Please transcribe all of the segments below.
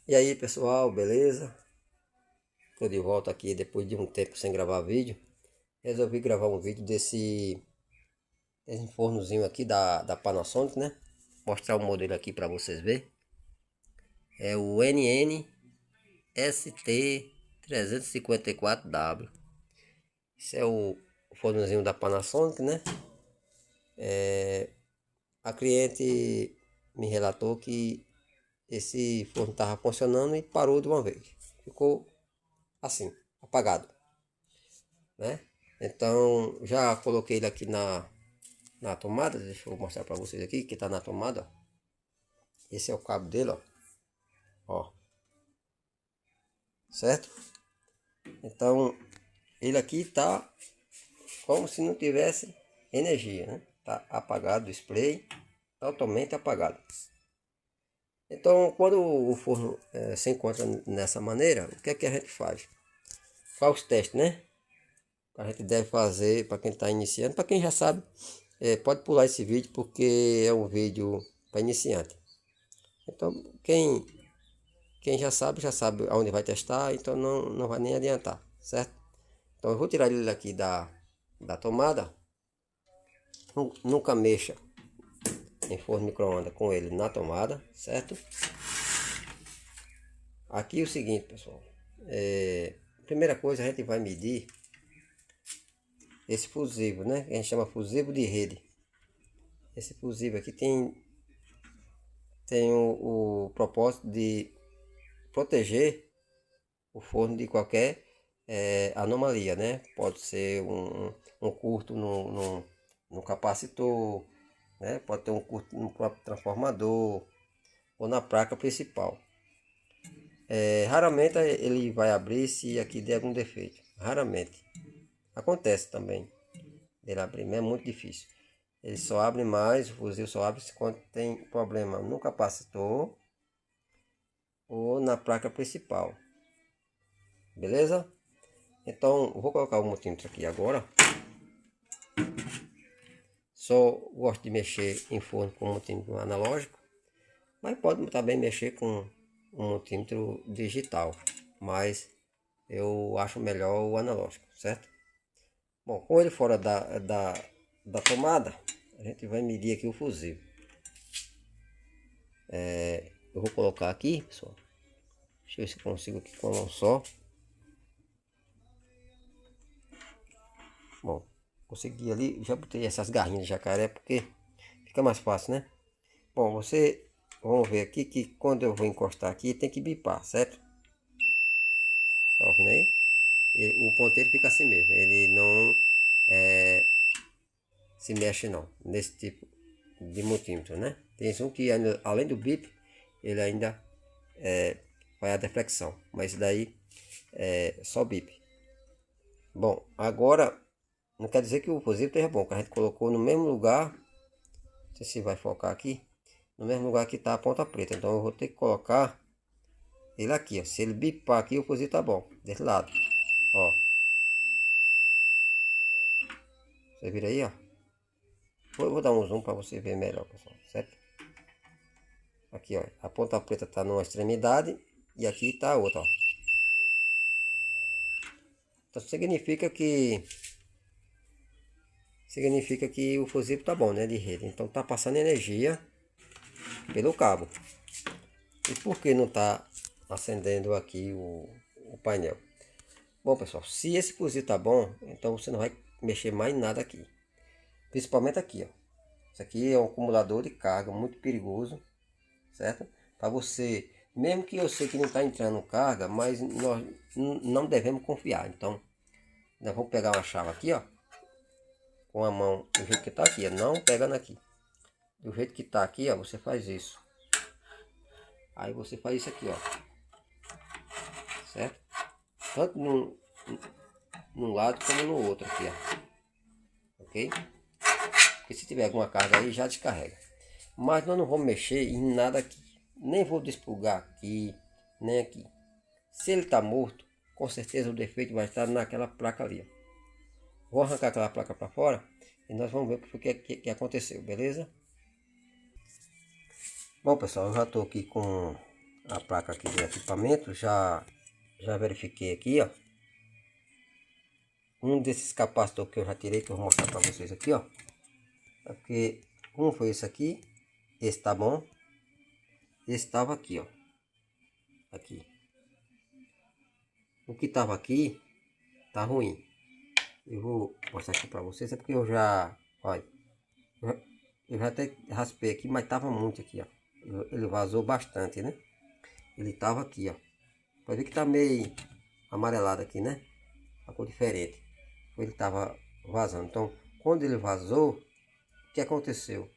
E aí pessoal, beleza? Tô de volta aqui depois de um tempo sem gravar vídeo. Resolvi gravar um vídeo desse fornozinho aqui da Panasonic, né? Mostrar o modelo aqui para vocês verem. É o NN-ST354W. Esse é o fornozinho da Panasonic, né? A cliente me relatou que esse forno estava funcionando e parou de uma vez. Ficou assim, apagado, né? Então já coloquei ele aqui na tomada. Deixa eu mostrar para vocês aqui que está na tomada. Esse é o cabo dele, ó, certo? Então ele aqui tá como se não tivesse energia, né? Tá apagado o display, totalmente apagado. Então quando o forno se encontra nessa maneira, o que é que a gente faz? Faz os testes, né? A gente deve fazer para quem está iniciando. Para quem já sabe, pode pular esse vídeo porque é um vídeo para iniciante. Então quem já sabe aonde vai testar, então não vai nem adiantar, certo? Então eu vou tirar ele aqui da tomada. Nunca mexa em forno micro-ondas com ele na tomada, certo? Aqui é o seguinte, pessoal. Primeira coisa, a gente vai medir esse fusível, né? A gente chama fusível de rede. Esse fusível aqui tem o propósito de proteger o forno de qualquer anomalia, né? Pode ser um curto no capacitor, né? Pode ter um curto no próprio transformador ou na placa principal. Raramente ele vai abrir se aqui der algum defeito. Raramente. Acontece também ele abrir, mas é muito difícil. Ele só abre mais, o fusível só abre quando tem problema no capacitor ou na placa principal. Beleza? Então, vou colocar o multímetro aqui agora. Só gosto de mexer em forno com multímetro analógico, mas pode também mexer com um multímetro digital, mas eu acho melhor o analógico, certo? Bom, com ele fora da tomada, a gente vai medir aqui o fusível. Eu vou colocar aqui, pessoal. Deixa eu ver se consigo aqui com a mão só. Bom, consegui ali, já botei essas garrinhas de jacaré porque fica mais fácil, né? Bom, vamos ver aqui que quando eu vou encostar aqui tem que bipar, certo? Tá ouvindo aí? O ponteiro fica assim mesmo, ele não se mexe não, nesse tipo de multímetro, né? Tem um que além do bip, ele ainda vai a deflexão, mas isso daí é só bip. Bom, agora não quer dizer que o fusível esteja bom, que a gente colocou no mesmo lugar. Não sei se vai focar aqui. No mesmo lugar que está a ponta preta. Então eu vou ter que colocar ele aqui, ó. Se ele bipar aqui, o fusível tá bom. Desse lado, ó. Você vira aí, ó. Vou dar um zoom para você ver melhor, pessoal, certo? Aqui, ó. A ponta preta está numa extremidade e aqui está a outra, ó. Então significa que o fusível tá bom, né, de rede. Então tá passando energia pelo cabo. E por que não tá acendendo aqui o painel? Bom, pessoal, se esse fusível tá bom, então você não vai mexer mais nada aqui. Principalmente aqui, ó. Isso aqui é um acumulador de carga muito perigoso, certo? Para você, mesmo que eu sei que não está entrando carga, mas nós não devemos confiar. Então, nós vamos pegar uma chave aqui, ó, com a mão do jeito que está aqui, ó, não pegando aqui. Do jeito que está aqui, ó, você faz isso. Aí você faz isso aqui, ó, certo? Tanto num lado como no outro aqui, ó, ok? Porque se tiver alguma carga aí, já descarrega. Mas nós não vamos mexer em nada aqui. Nem vou desplugar aqui, nem aqui. Se ele está morto, com certeza o defeito vai estar naquela placa ali, ó. Vou arrancar aquela placa para fora e nós vamos ver o que aconteceu, beleza? Bom, pessoal, eu já estou aqui com a placa aqui do equipamento, já verifiquei aqui, ó. Um desses capacitores que eu já tirei, que eu vou mostrar para vocês aqui, ó. É porque um foi esse aqui, esse tá bom, esse tava aqui, ó. Aqui. O que tava aqui tá ruim. Eu vou mostrar aqui para vocês, é porque eu já, olha, eu já até raspei aqui, mas tava muito aqui, ó. Ele vazou bastante, né? Ele tava aqui, ó. Pode ver que tá meio amarelado aqui, né? A cor diferente. Ele tava vazando. Então, quando ele vazou, o que aconteceu?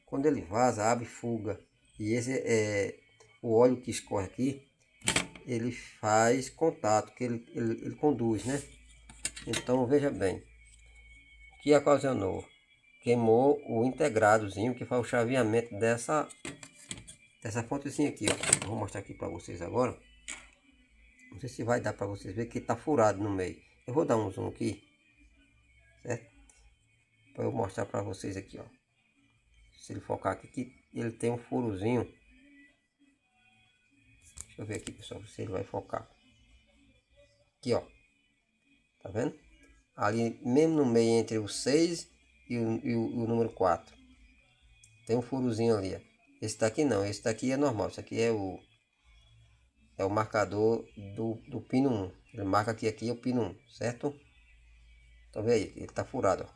Quando ele vaza, abre fuga. E esse é o óleo que escorre aqui. Ele faz contato, que ele conduz, né? Então, veja bem. O que ocasionou? Queimou o integradozinho que faz o chaveamento dessa fontezinha aqui, ó. Vou mostrar aqui para vocês agora. Não sei se vai dar para vocês verem que tá furado no meio. Eu vou dar um zoom aqui, certo? Para eu mostrar para vocês aqui, ó. Se ele focar aqui, que ele tem um furozinho. Deixa eu ver aqui, pessoal, se ele vai focar. Aqui, ó. Tá vendo? Ali mesmo no meio entre o 6 e o número 4. Tem um furozinho ali, ó. Esse daqui não, esse daqui é normal. Esse aqui é o marcador do pino 1. Ele marca aqui é o pino 1, certo? Então vê aí, ele tá furado, ó.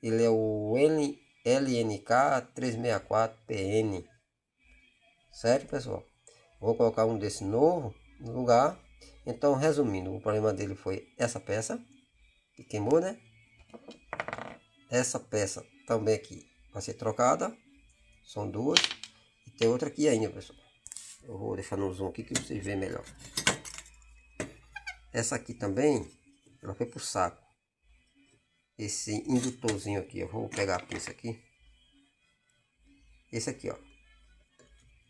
Ele é o LNK 364PN. Certo, pessoal? Vou colocar um desse novo no lugar. Então, resumindo, o problema dele foi essa peça que queimou, né? Essa peça também aqui vai ser trocada. São duas. E tem outra aqui ainda, pessoal. Eu vou deixar no zoom aqui que vocês veem melhor. Essa aqui também, ela foi pro saco. Esse indutorzinho aqui, eu vou pegar a pinça aqui. Esse aqui, ó.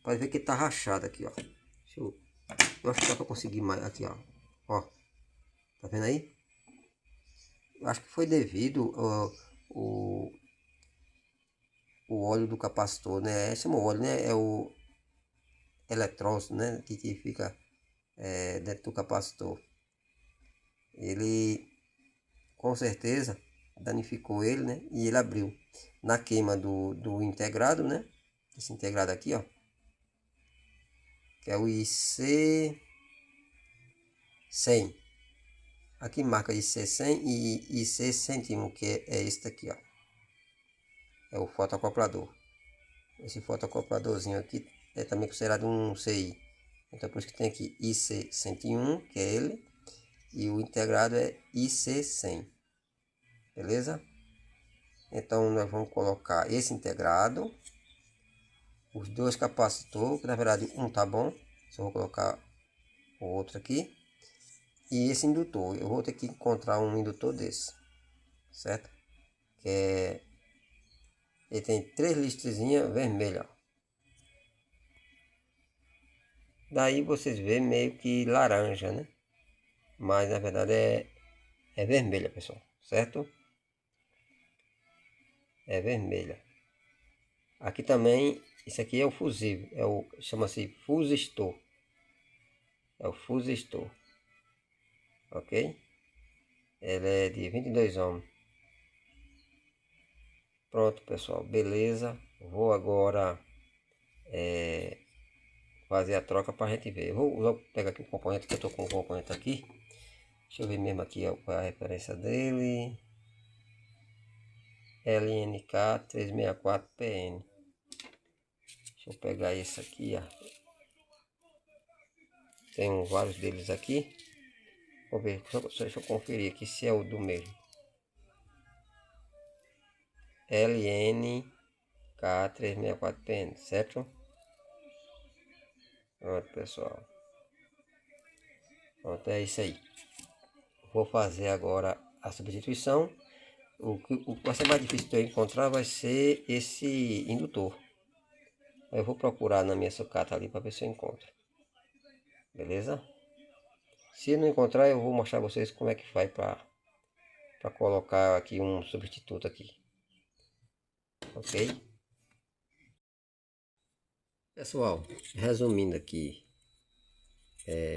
Pode ver que tá rachado aqui, ó. Eu acho que dá pra conseguir mais aqui, ó. Ó. Tá vendo aí? Eu acho que foi devido o óleo do capacitor, né? Chama o óleo, né? É o eletrônico, né? Que fica dentro do capacitor. Ele, com certeza, danificou ele, né? E ele abriu. Na queima do integrado, né? Esse integrado aqui, ó. Que é o IC100. Aqui marca IC100 e IC101, que é esse daqui, ó. É o fotoacoplador. Esse fotoacopladorzinho aqui é também considerado um CI. Então por isso que tem aqui IC101, que é ele. E o integrado é IC100. Beleza? Então nós vamos colocar esse integrado. Os dois capacitores, que na verdade um tá bom. Só vou colocar o outro aqui. E esse indutor, eu vou ter que encontrar um indutor desse, certo? Ele tem 3 listrezinhas vermelhas. Daí vocês vêem meio que laranja, né? Mas na verdade é vermelha, pessoal, certo? É vermelha. Aqui também, isso aqui é o fusível, chama-se fusistor. É o fusistor. Ok? Ele é de 22 ohms. Pronto, pessoal, beleza. Vou agora fazer a troca para a gente ver. Eu vou pegar aqui o componente, que eu tô com o componente aqui. Deixa eu ver mesmo aqui qual é a referência dele. LNK 364PN. Deixa eu pegar esse aqui, ó. Tem vários deles aqui. Vou ver, deixa eu conferir aqui se é o do mesmo. LNK 364PN, certo? Pronto, pessoal. Pronto, é isso aí. Vou fazer agora a substituição. O que vai ser mais difícil de eu encontrar vai ser esse indutor. Eu vou procurar na minha sucata ali para ver se eu encontro. Beleza? Se não encontrar, eu vou mostrar a vocês como é que faz para colocar aqui um substituto aqui. Ok? Pessoal, resumindo aqui,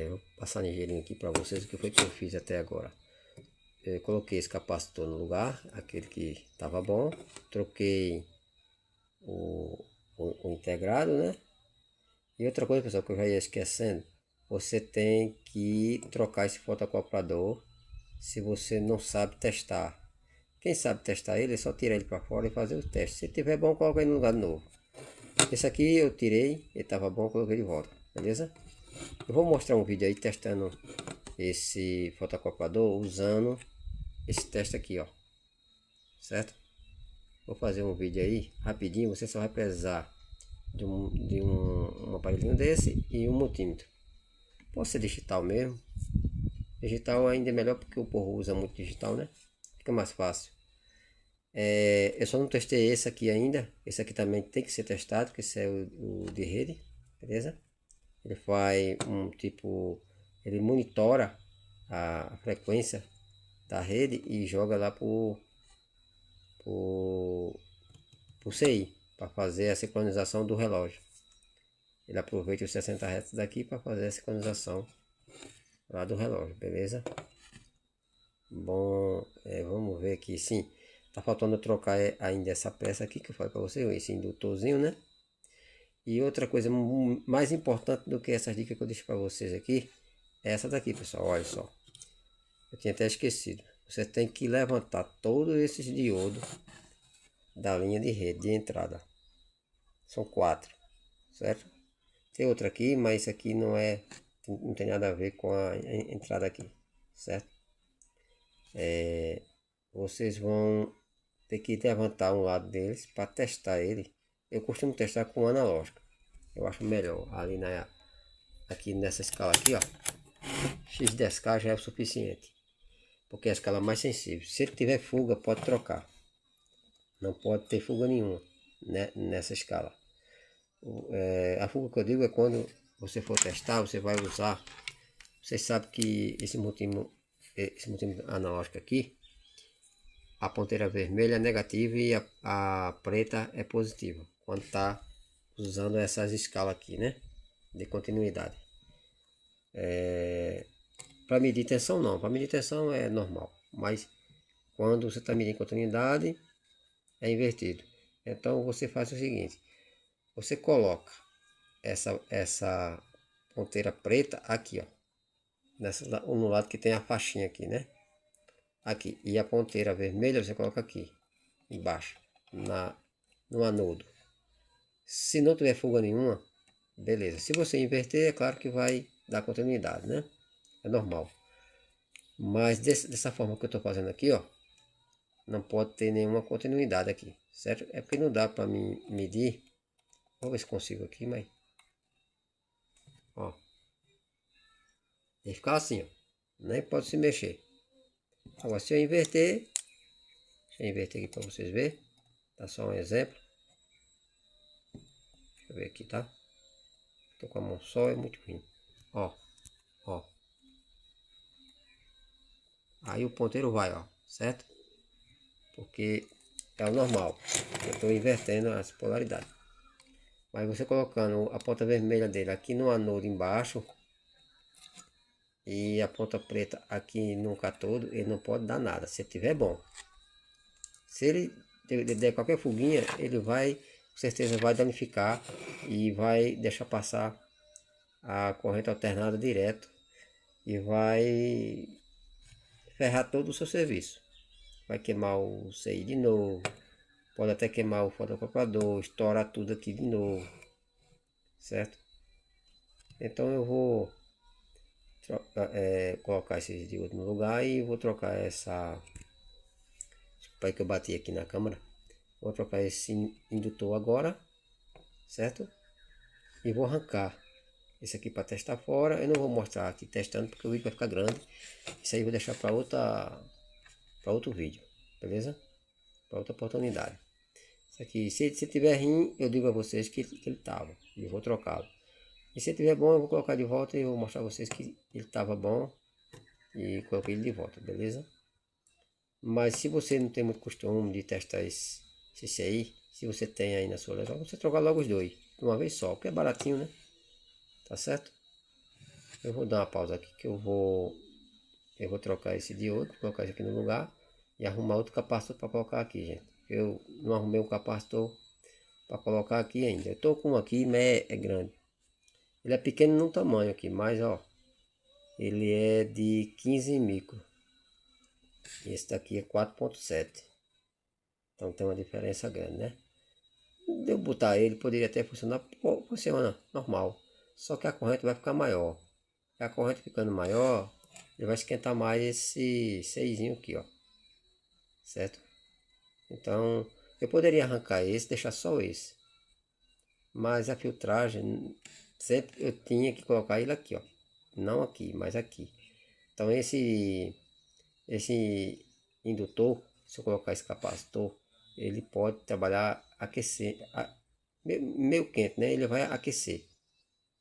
vou passar ligeirinho aqui para vocês o que foi que eu fiz até agora. Eu coloquei esse capacitor no lugar, aquele que estava bom, troquei o integrado, né? E outra coisa, pessoal, que eu já ia esquecendo, você tem que trocar esse fotocoplador se você não sabe testar. Quem sabe testar ele, é só tirar ele para fora e fazer o teste. Se tiver bom, coloca ele no lugar de novo. Esse aqui eu tirei, ele estava bom, coloquei de volta, beleza? Eu vou mostrar um vídeo aí testando esse fotocoplador usando esse teste aqui, ó, certo? Vou fazer um vídeo aí rapidinho. Você só vai precisar de um aparelhinho desse e um multímetro. Pode ser digital mesmo. Digital ainda é melhor porque o povo usa muito digital, né? Fica mais fácil. Eu só não testei esse aqui ainda. Esse aqui também tem que ser testado, porque esse é o de rede, beleza? Ele faz um tipo, ele monitora a frequência da rede e joga lá pro CI para fazer a sincronização do relógio. Ele aproveita os 60 Hz daqui para fazer a sincronização lá do relógio, beleza? Bom, vamos ver aqui, sim. Tá faltando trocar ainda essa peça aqui que eu falei para você, esse indutorzinho, né? E outra coisa mais importante do que essas dicas que eu deixo para vocês aqui, é essa daqui, pessoal, olha só. Eu tinha até esquecido. Você tem que levantar todos esses diodos da linha de rede de entrada. São 4, certo? Tem outra aqui, mas isso aqui não tem nada a ver com a entrada aqui, certo? Vocês vão ter que levantar um lado deles para testar ele. Eu costumo testar com analógico. Eu acho melhor ali aqui nessa escala aqui, ó. X10K já é o suficiente, porque é a escala mais sensível. Se ele tiver fuga, pode trocar. Não pode ter fuga nenhuma, né, nessa escala. A fuga que eu digo é quando você for testar, você vai usar. Você sabe que esse multímetro analógico aqui, a ponteira vermelha é negativa e a preta é positiva quando está usando essas escalas aqui, né, de continuidade. Para medir tensão não, para medir tensão é normal, mas quando você está medindo continuidade é invertido. Então você faz o seguinte: você coloca essa ponteira preta aqui, ó, no lado que tem a faixinha aqui, né? Aqui. E a ponteira vermelha você coloca aqui embaixo, no anodo. Se não tiver fuga nenhuma, beleza. Se você inverter, é claro que vai dar continuidade, né? É normal. Mas dessa forma que eu estou fazendo aqui, ó, não pode ter nenhuma continuidade aqui, certo? É porque não dá para mim medir. Vou ver se consigo aqui, mas... ó. Tem que ficar assim, ó. Nem pode se mexer. Agora, se eu inverter... deixa eu inverter aqui para vocês verem. Tá só um exemplo. Deixa eu ver aqui, tá? Tô com a mão só, é muito ruim. Ó. Ó. Aí o ponteiro vai, ó. Certo? Porque é o normal. Eu estou invertendo as polaridades. Mas você colocando a ponta vermelha dele aqui no anodo embaixo e a ponta preta aqui no cátodo, ele não pode dar nada, se tiver bom. Se ele der qualquer fuguinha, ele vai, com certeza vai danificar e vai deixar passar a corrente alternada direto e vai ferrar todo o seu serviço. Vai queimar o CI de novo, pode até queimar o fotocoplador, estourar tudo aqui de novo, certo? Então eu vou colocar esses diodos no lugar e vou trocar essa para que eu bati aqui na câmera. Vou trocar esse indutor agora, certo? E vou arrancar esse aqui para testar fora. Eu não vou mostrar aqui testando porque o vídeo vai ficar grande. Isso aí eu vou deixar para outro vídeo, beleza? Para outra oportunidade. Isso aqui, se tiver ruim, eu digo a vocês que ele estava e eu vou trocá-lo. E se tiver bom, eu vou colocar de volta e eu vou mostrar a vocês que ele estava bom e coloquei ele de volta, beleza? Mas se você não tem muito costume de testar esse CI, Se você tem aí na sua legal, você trocar logo os dois, de uma vez só, porque é baratinho, né? Tá certo? Eu vou dar uma pausa aqui que eu vou trocar esse diodo, colocar isso aqui no lugar e arrumar outro capacitor para colocar aqui, gente. Eu não arrumei um capacitor para colocar aqui ainda. Eu tô com um aqui, mas é grande. Ele é pequeno no tamanho aqui, mas ó, ele é de 15 micro. E esse daqui é 4.7. Então tem uma diferença grande, né? De eu botar ele, poderia até funcionar, funciona normal. Só que a corrente vai ficar maior. E a corrente ficando maior, ele vai esquentar mais esse 6zinho aqui, ó. Certo? Então, eu poderia arrancar esse, deixar só esse. Mas a filtragem, sempre eu tinha que colocar ele aqui, ó. Não aqui, mas aqui. Então esse indutor, se eu colocar esse capacitor, ele pode trabalhar, aquecer, meio quente, né? Ele vai aquecer.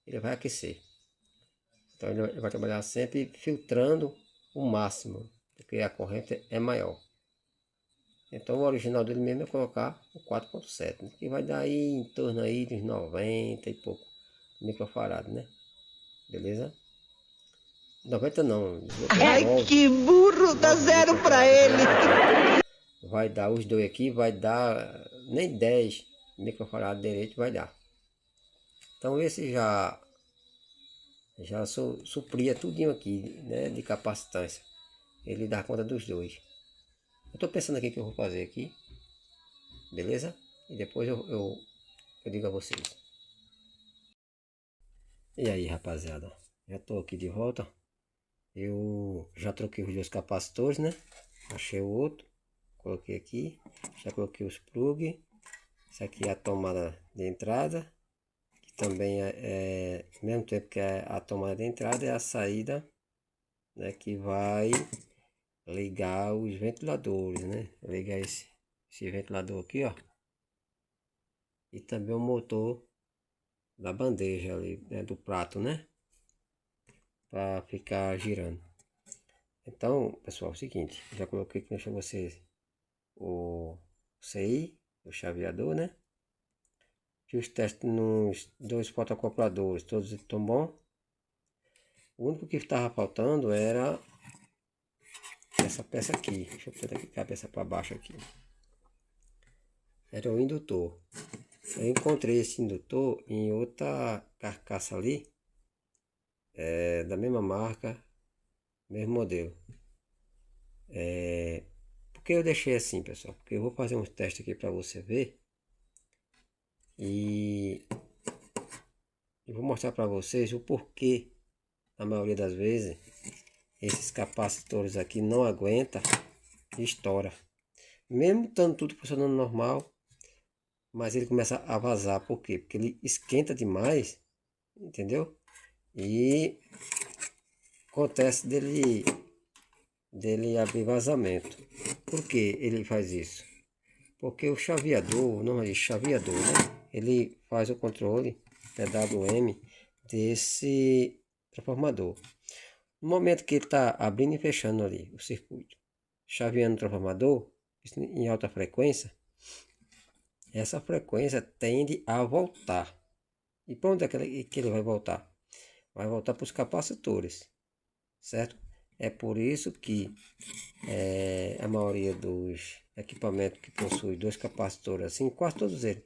Ele vai aquecer. Então ele vai trabalhar sempre filtrando o máximo, porque a corrente é maior. Então o original dele mesmo é colocar o 4.7, né? Que vai dar aí em torno aí de 90 e pouco microfarad, né? Beleza? 90 não. Ai, que burro, dá zero para ele. Vai dar os dois aqui, vai dar nem 10 microfarad direito vai dar. Então esse já supria tudinho aqui, né, de capacitância. Ele dá conta dos dois. Eu tô pensando aqui o que eu vou fazer aqui. Beleza? E depois eu digo a vocês. E aí, rapaziada? Já tô aqui de volta. Eu já troquei os dois capacitores, né? Achei o outro. Coloquei aqui. Já coloquei os plug. Isso aqui é a tomada de entrada. Que também ao mesmo tempo que é a tomada de entrada, é a saída, né? Que vai ligar os ventiladores, né? Ligar esse ventilador aqui, ó. E também o motor da bandeja ali, né? Do prato, né? Para ficar girando. Então, pessoal, é o seguinte, já coloquei aqui para vocês o CI, o chaveador, né? Fiz os testes nos dois fotocopladores, todos estão bom. O único que estava faltando era essa peça aqui. Deixa eu tentar ficar a peça para baixo aqui. Era o indutor. Eu encontrei esse indutor em outra carcaça ali, da mesma marca, mesmo modelo. Por que eu deixei assim, pessoal? Porque eu vou fazer uns testes aqui para você ver. E eu vou mostrar para vocês o porquê, na maioria das vezes, esses capacitores aqui não aguentam e estoura. Mesmo estando tudo funcionando normal, mas ele começa a vazar. Por quê? Porque ele esquenta demais, entendeu? E acontece dele abrir vazamento. Por que ele faz isso? Porque o chaveador, não é chaveador, né? Ele faz o controle PWM desse transformador. No momento que ele está abrindo e fechando ali o circuito, chaveando o transformador em alta frequência, essa frequência tende a voltar. E para onde é que ele vai voltar? Vai voltar para os capacitores, certo? É por isso que a maioria dos equipamentos que possui dois capacitores, assim, quase todos eles,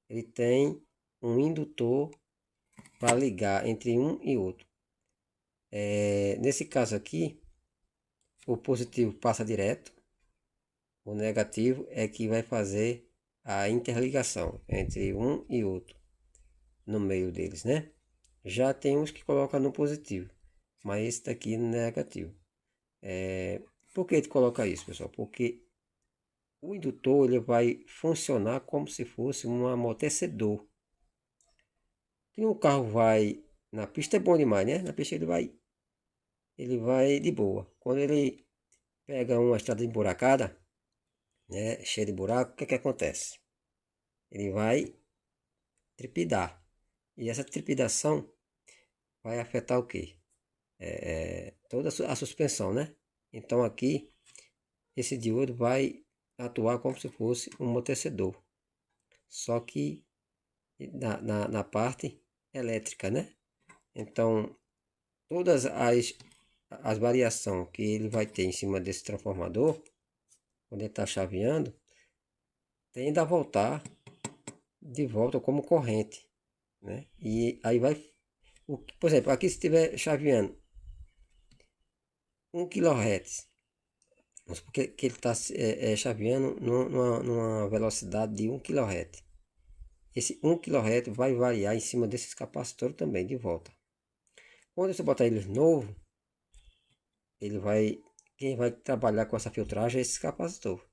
ele tem um indutor para ligar entre um e outro. Nesse caso aqui, o positivo passa direto, o negativo é que vai fazer a interligação entre um e outro no meio deles, né? Já tem uns que colocam no positivo, mas esse daqui no negativo. Por que ele coloca isso, pessoal? Porque o indutor ele vai funcionar como se fosse um amortecedor. E o carro vai na pista é bom demais, né? Na pista ele vai de boa. Quando ele pega uma estrada emburacada, né, cheia de buraco, o que acontece? Ele vai trepidar. E essa trepidação vai afetar o quê? Toda a suspensão, né? Então aqui, esse diodo vai atuar como se fosse um amortecedor. só que na parte elétrica, né? Então, todas as variações que ele vai ter em cima desse transformador, quando ele está chaveando, tende a voltar de volta como corrente, né? E aí vai, por exemplo, aqui se estiver chaveando 1 kHz, porque ele está chaveando numa velocidade de 1 kHz. Esse 1 kHz vai variar em cima desses capacitores também de volta. Quando você botar ele novo, quem vai trabalhar com essa filtragem é esse capacitor.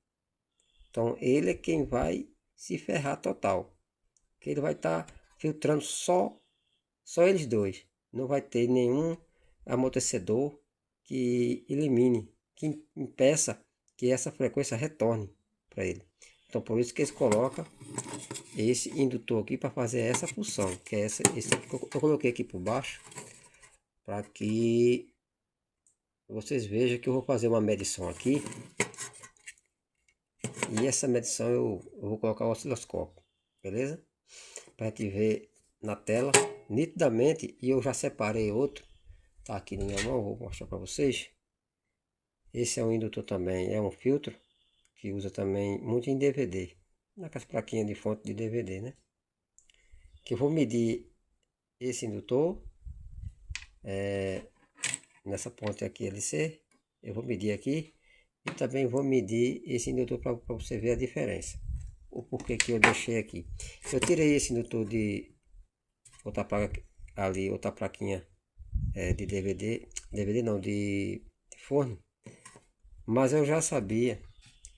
Então ele é quem vai se ferrar total, que ele vai estar filtrando só eles dois. Não vai ter nenhum amortecedor que elimine, que impeça que essa frequência retorne para ele. Então por isso que eles colocam esse indutor aqui para fazer essa função, que é esse aqui que eu coloquei aqui por baixo, para que vocês vejam que eu vou fazer uma medição aqui. E essa medição eu vou colocar o osciloscópio, beleza? Para gente ver na tela nitidamente. E eu já separei outro, tá aqui na minha mão, vou mostrar para vocês. Esse é um indutor também, é um filtro que usa também muito em DVD, naquelas plaquinhas de fonte de DVD, né? Que eu vou medir esse indutor nessa ponte aqui LC, eu vou medir aqui e também vou medir esse indutor para você ver a diferença, o porquê que eu deixei aqui. Eu tirei esse indutor de outra placa ali, outra plaquinha de DVD não, de forno, mas eu já sabia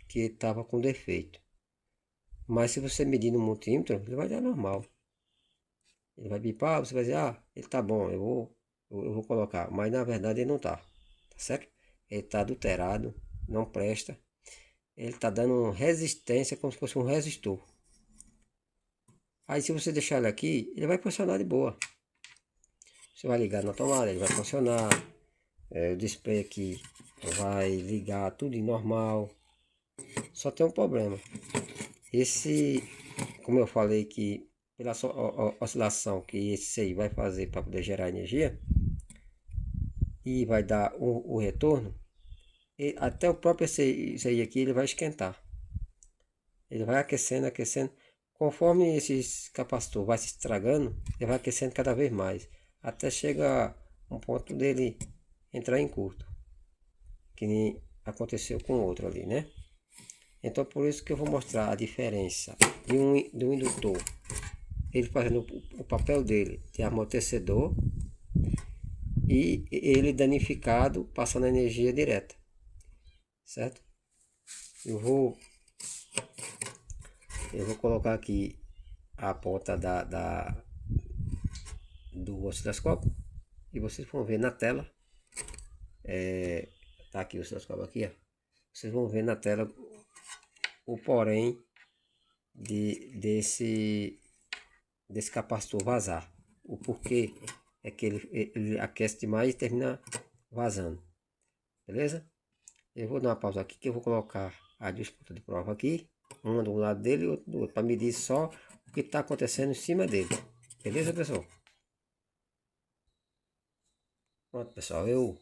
que estava com defeito. Mas se você medir no multímetro, ele vai dar normal. Ele vai bipar, você vai dizer, ah, ele tá bom, eu vou colocar. Mas na verdade ele não tá, tá certo? Ele tá adulterado, não presta. Ele tá dando resistência como se fosse um resistor. Aí se você deixar ele aqui, ele vai funcionar de boa. Você vai ligar na tomada, ele vai funcionar. O display aqui vai ligar tudo em normal. Só tem um problema. Esse, como eu falei que pela oscilação que esse aí vai fazer para poder gerar energia e vai dar o retorno, até o próprio esse aí aqui ele vai esquentar. Ele vai aquecendo. Conforme esse capacitor vai se estragando, ele vai aquecendo cada vez mais, até chegar um ponto dele entrar em curto, que nem aconteceu com o outro ali, né? Então por isso que eu vou mostrar a diferença de um indutor, ele fazendo o papel dele de amortecedor, e ele danificado passando energia direta, certo? Eu vou colocar aqui a ponta do osciloscópio e vocês vão ver na tela. Tá aqui o osciloscópio aqui, ó. Vocês vão ver na tela o porém desse capacitor vazar. O porquê é que ele aquece demais e termina vazando, beleza? Eu vou dar uma pausa aqui que eu vou colocar a disputa de prova aqui, uma do lado dele e outra do outro, para medir só o que está acontecendo em cima dele, beleza, pessoal? Pronto, pessoal, eu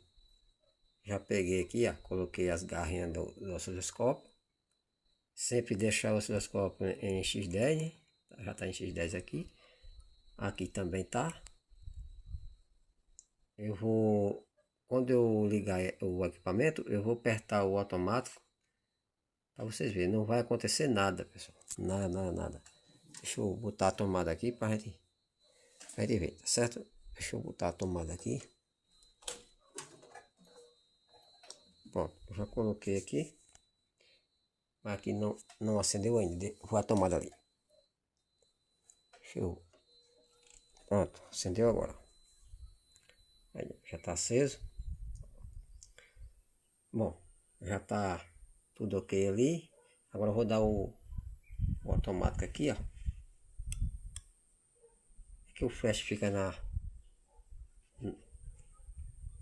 já peguei aqui, ó, coloquei as garrinhas do osciloscópio. Sempre deixar o osciloscópio em X10, já está em X10 aqui. Aqui também tá. Quando eu ligar o equipamento, eu vou apertar o automático para vocês verem. Não vai acontecer nada, pessoal. Nada. Deixa eu botar a tomada aqui para gente ver, tá certo? Deixa eu botar a tomada aqui. Pronto, eu já coloquei aqui. Mas aqui não acendeu ainda. Vou a tomada ali. Pronto, acendeu agora. Aí, já está aceso. Bom, já está tudo ok ali. Agora eu vou dar o automático aqui, ó. Que o flash fica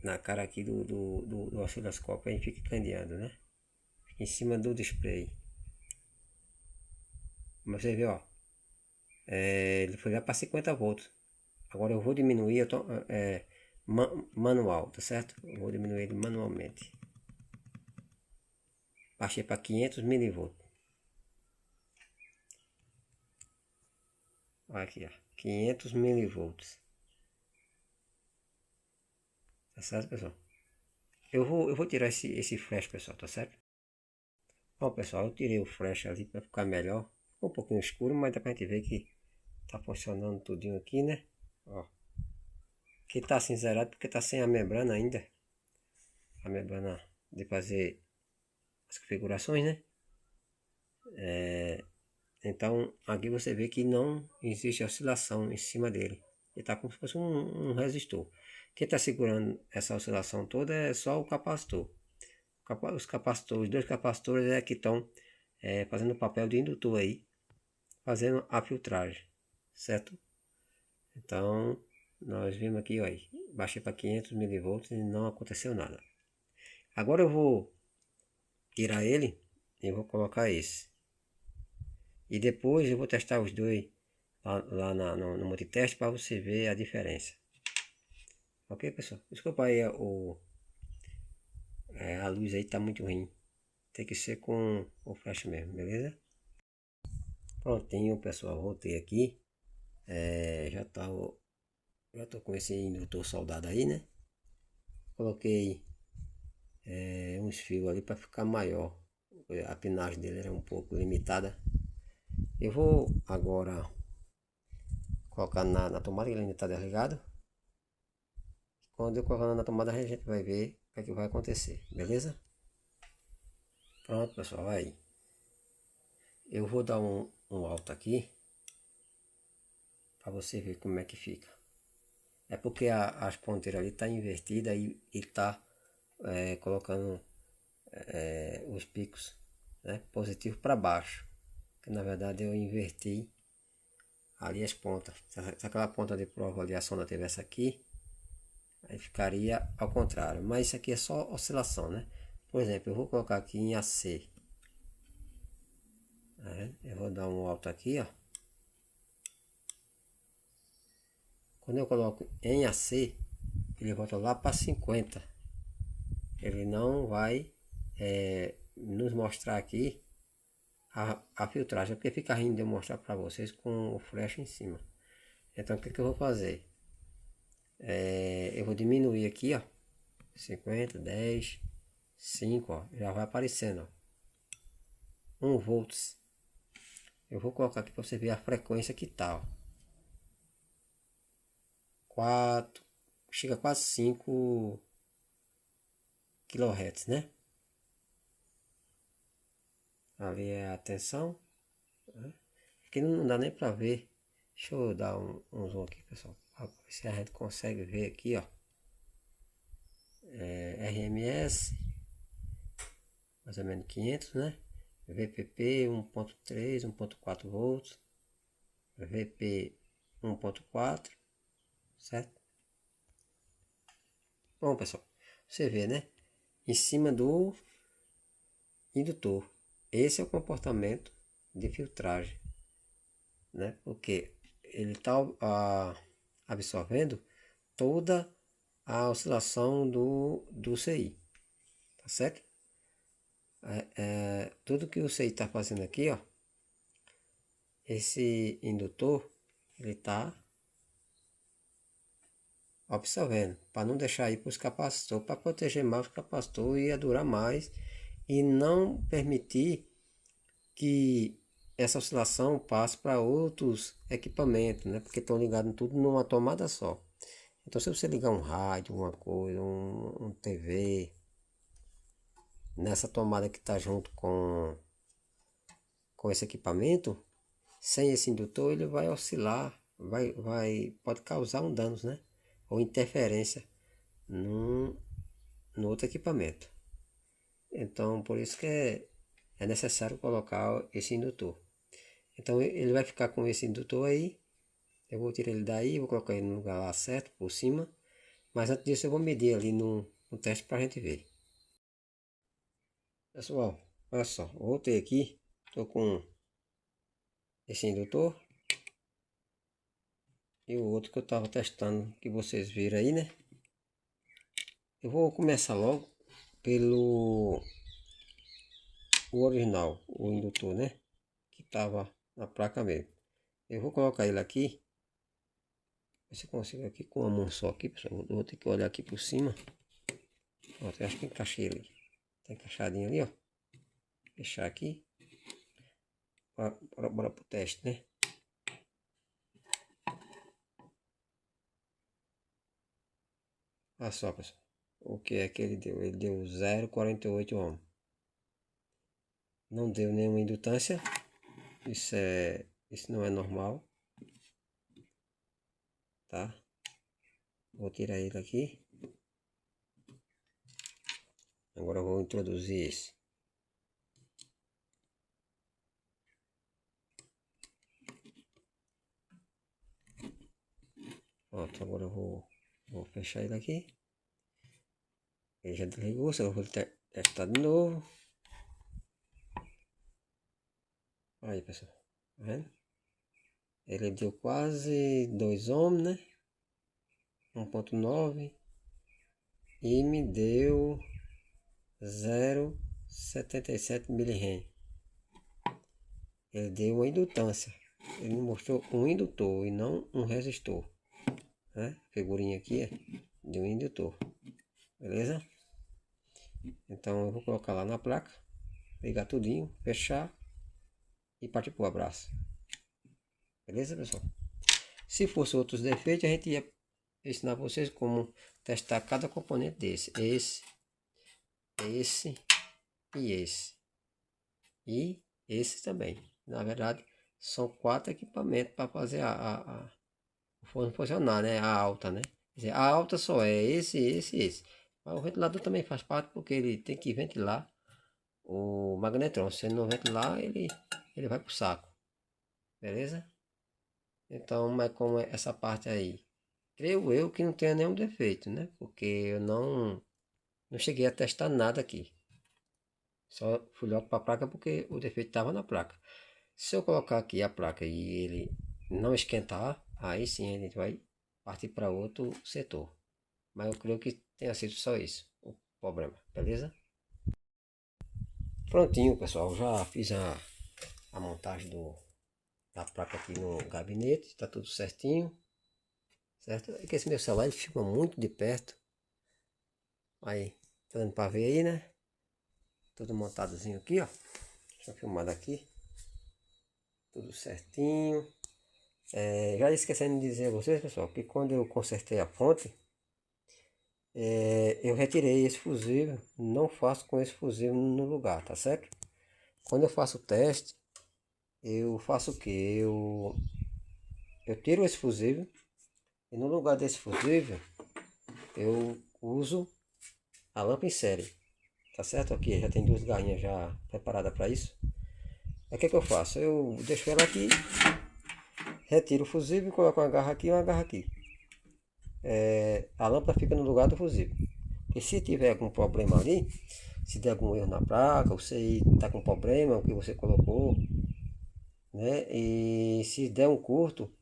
na cara aqui do osciloscópio, aí fica candeando, né? Fica em cima do display. Mas você vê, ó, ele foi lá para 50 volts. Agora eu vou diminuir, manual, tá certo? Eu vou diminuir ele manualmente. Baixei para 500 milivolts. Olha aqui, ó, 500 milivolts. Tá certo, pessoal? Eu vou tirar esse flash, pessoal, tá certo? Bom, pessoal, eu tirei o flash ali para ficar melhor. Ficou um pouquinho escuro, mas dá pra gente ver que tá funcionando tudinho aqui, né? Ó. Que tá cinzerado porque tá sem a membrana ainda. A membrana de fazer as configurações, né? Então aqui você vê que não existe oscilação em cima dele. Ele tá como se fosse um resistor. Quem está segurando essa oscilação toda é só o capacitor. Os capacitores, os dois capacitores é que estão fazendo o papel de indutor aí, fazendo a filtragem, certo? Então nós vimos aqui, ó, baixei para 500 milivolts e não aconteceu nada. Agora eu vou tirar ele e vou colocar esse. E depois eu vou testar os dois lá no multiteste para você ver a diferença. Ok, pessoal? Desculpa aí a luz aí tá muito ruim. Tem que ser com o flash mesmo, beleza? Prontinho, pessoal. Voltei aqui. Já tô com esse indutor soldado aí, né? Coloquei uns fios ali para ficar maior. A pinagem dele era um pouco limitada. Eu vou agora colocar na tomada, que ele ainda está desligado. Quando eu colocar na tomada, a gente vai ver o que é que vai acontecer, beleza? Pronto, pessoal, aí. Eu vou dar um alto aqui para você ver como é que fica. É porque as ponteiras ali tá invertida e tá colocando os picos, né, positivo para baixo. Que na verdade eu inverti ali as pontas. Se aquela ponta de prova ali a sonda tivesse aqui, aí ficaria ao contrário. Mas isso aqui é só oscilação, né? Por exemplo, eu vou colocar aqui em AC. Eu vou dar um alto aqui, ó. Quando eu coloco em AC, ele volta lá para 50. Ele não vai nos mostrar aqui a filtragem, porque fica rindo de eu mostrar para vocês com o flash em cima. Então o que eu vou fazer? Eu vou diminuir aqui, ó, 50, 10, 5, ó, já vai aparecendo, ó, 1 volts. Eu vou colocar aqui para você ver a frequência que tá, ó. 4, chega a quase 5 kHz, né? Ali é a tensão, né? Aqui não dá nem para ver. Deixa eu dar um zoom aqui, pessoal, para ver se a gente consegue ver aqui, ó. RMS, mais ou menos 500, né? VPP 1.3, 1.4 volts, VP 1.4, certo? Bom, pessoal, você vê, né? Em cima do indutor. Esse é o comportamento de filtragem, né? Porque ele está absorvendo toda a oscilação do CI, tá certo? Tudo que o CI está fazendo aqui, ó, esse indutor, ele está absorvendo, para não deixar ir para os capacitores, para proteger mais os capacitores, ia durar mais e não permitir que essa oscilação passe para outros equipamentos, né? Porque estão ligados tudo numa tomada só. Então se você ligar um rádio, uma coisa, um TV, nessa tomada que está junto com esse equipamento, sem esse indutor ele vai oscilar, pode causar um dano, né? Ou interferência no outro equipamento. Então por isso que é necessário colocar esse indutor. Então ele vai ficar com esse indutor aí. Eu vou tirar ele daí, vou colocar ele no lugar lá certo, por cima. Mas antes disso eu vou medir ali no teste para a gente ver. Pessoal, olha só, voltei aqui. Estou com esse indutor. e o outro que eu estava testando, que vocês viram aí, né? Eu vou começar logo pelo original, o indutor, né? Que estava na placa mesmo. Eu vou colocar ele aqui. Você consigo aqui com a mão só aqui, pessoal. Eu vou ter que olhar aqui por cima. Pronto, eu acho que encaixei ele. Tá encaixadinho ali, ó. Fechar aqui. Bora pro teste, né? Olha só, pessoal. O que é que ele deu? Ele deu 0,48 ohm. Não deu nenhuma indutância. Isso não é normal. Tá? Vou tirar ele aqui. Agora eu vou introduzir esse. Pronto, agora eu vou fechar ele aqui. Ele já desligou, só vou testar de novo. Aí, pessoal, tá vendo? Ele deu quase 2 ohms, né? 1,9 e me deu 0,77 mH. Ele deu uma indutância. Ele mostrou um indutor e não um resistor, né? Figurinha aqui de um indutor, beleza? Então eu vou colocar lá na placa, ligar tudinho, fechar e partir pro abraço, beleza, pessoal? Se fosse outros defeitos, a gente ia ensinar vocês como testar cada componente desse, esse e esse e esse também. Na verdade, são 4 equipamentos para fazer o forno funcionar, né? A alta, né? Quer dizer, a alta só é esse. Mas o ventilador também faz parte porque ele tem que ventilar o magnetron. Se ele não ventilar, ele vai pro saco, beleza? Então, mas como essa parte aí, creio eu que não tenha nenhum defeito, né? Porque eu não cheguei a testar nada aqui. Só fui logo para a placa porque o defeito estava na placa. Se eu colocar aqui a placa e ele não esquentar, aí sim a gente vai partir para outro setor. Mas eu creio que tenha sido só isso o problema, beleza? Prontinho, pessoal. Já fiz a montagem da placa aqui no gabinete. Está tudo certinho. Certo? É que esse meu celular ele filma muito de perto. Aí, tá dando para ver aí, né? Tudo montadozinho aqui, ó. Deixa eu filmar daqui. Tudo certinho. Já esquecendo de dizer a vocês, pessoal, que quando eu consertei a fonte, eu retirei esse fusível. Não faço com esse fusível no lugar, tá certo? Quando eu faço o teste, eu faço o que? Eu tiro esse fusível e no lugar desse fusível eu uso a lâmpada em série, tá certo? Aqui já tem 2 garrinhas já preparadas para isso. Aí o que eu faço? Eu deixo ela aqui, retiro o fusível e coloco uma garra aqui e uma garra aqui. A lâmpada fica no lugar do fusível. E se tiver algum problema ali, se der algum erro na placa, você está com problema, o que você colocou, né? E se der um curto,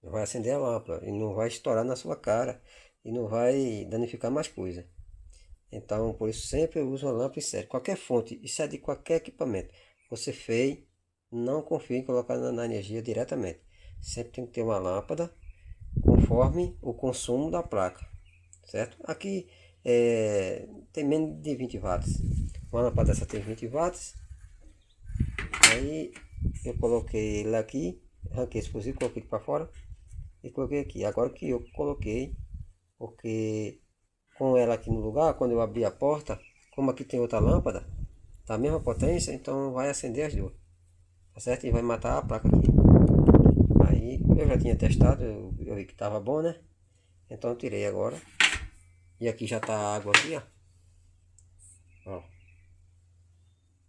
vai acender a lâmpada e não vai estourar na sua cara e não vai danificar mais coisa. Então, por isso sempre eu uso uma lâmpada em série. Qualquer fonte, isso é de qualquer equipamento. Você fez, não confie em colocar na energia diretamente. Sempre tem que ter uma lâmpada conforme o consumo da placa, certo? Aqui tem menos de 20 watts. Uma lâmpada dessa tem 20 watts. Aí eu coloquei ele aqui, arranquei esse fusível, coloquei ele para fora e coloquei aqui. Agora que eu coloquei, porque com ela aqui no lugar, quando eu abrir a porta, como aqui tem outra lâmpada da mesma potência, então vai acender as duas, tá certo? E vai matar a placa aqui. Aí eu já tinha testado, eu vi que estava bom, né? Então eu tirei agora. E aqui já tá a água aqui, ó.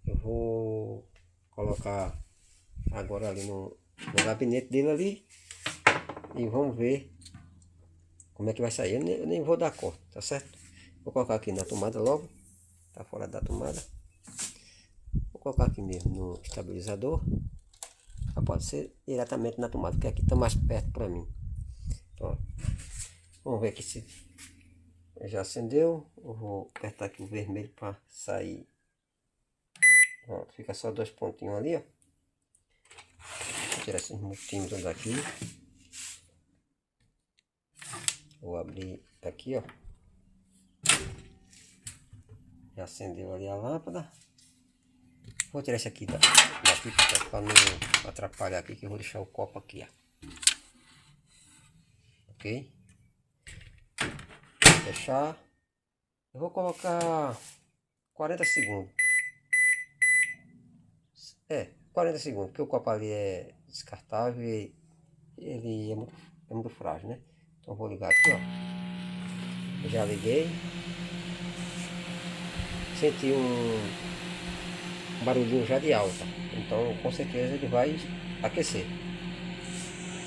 Eu vou colocar agora ali no gabinete dele ali e vamos ver como é que vai sair. Eu nem vou dar corte, tá certo? Vou colocar aqui na tomada logo, tá fora da tomada. Vou colocar aqui mesmo no estabilizador. pode ser diretamente na tomada, porque aqui está mais perto para mim. Então, vamos ver aqui se já acendeu. Eu vou apertar aqui o vermelho para sair. Pronto, fica só 2 pontinhos ali, ó. Vou tirar esses multímetros daqui. Vou abrir aqui, ó. Já acendeu ali a lâmpada. Vou tirar esse aqui daqui para não atrapalhar aqui, que eu vou deixar o copo aqui, ó. Ok? Vou fechar. Eu vou colocar 40 segundos. 40 segundos, porque o copo ali é descartável e ele é muito frágil, né? Então vou ligar aqui, ó. Eu já liguei. Senti um barulhinho já de alta. Então com certeza ele vai aquecer.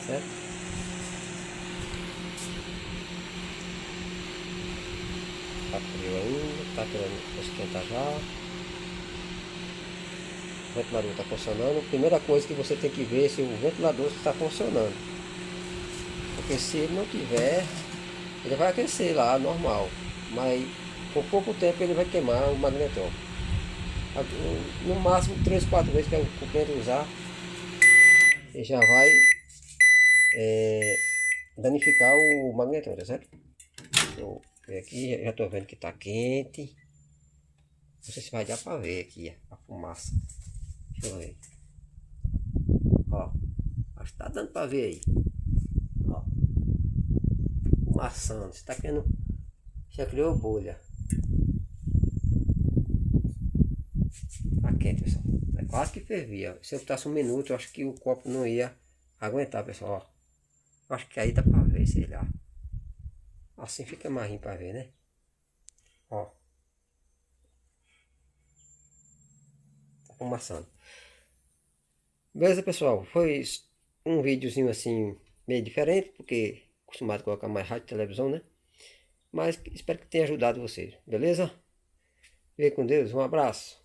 Certo? Tá frio ainda, tá querendo esquentar já. O ventilador está funcionando. A primeira coisa que você tem que ver é se o ventilador está funcionando. Porque se ele não tiver, ele vai aquecer lá, normal. Mas por pouco tempo ele vai queimar o magnetron. No máximo 3, 4 vezes que eu compreendo usar, ele já vai danificar o magnetron, tá certo? Eu ver aqui, já estou vendo que está quente. Não sei se vai dar para ver aqui a fumaça. Deixa eu ver. Ó, acho que tá dando para ver aí. Ó, fumaçando. Você tá vendo? Já criou bolha. Tá quente, pessoal. É quase que fervia. Se eu botasse 1 minuto, eu acho que o copo não ia aguentar, pessoal. Ó, acho que aí dá para ver, sei lá. Assim fica mais para ver, né? Ó. Tá fumaçando. Beleza, pessoal? Foi um videozinho assim meio diferente, porque acostumado a colocar mais rádio e televisão, né? Mas espero que tenha ajudado vocês, beleza? Fique com Deus, um abraço.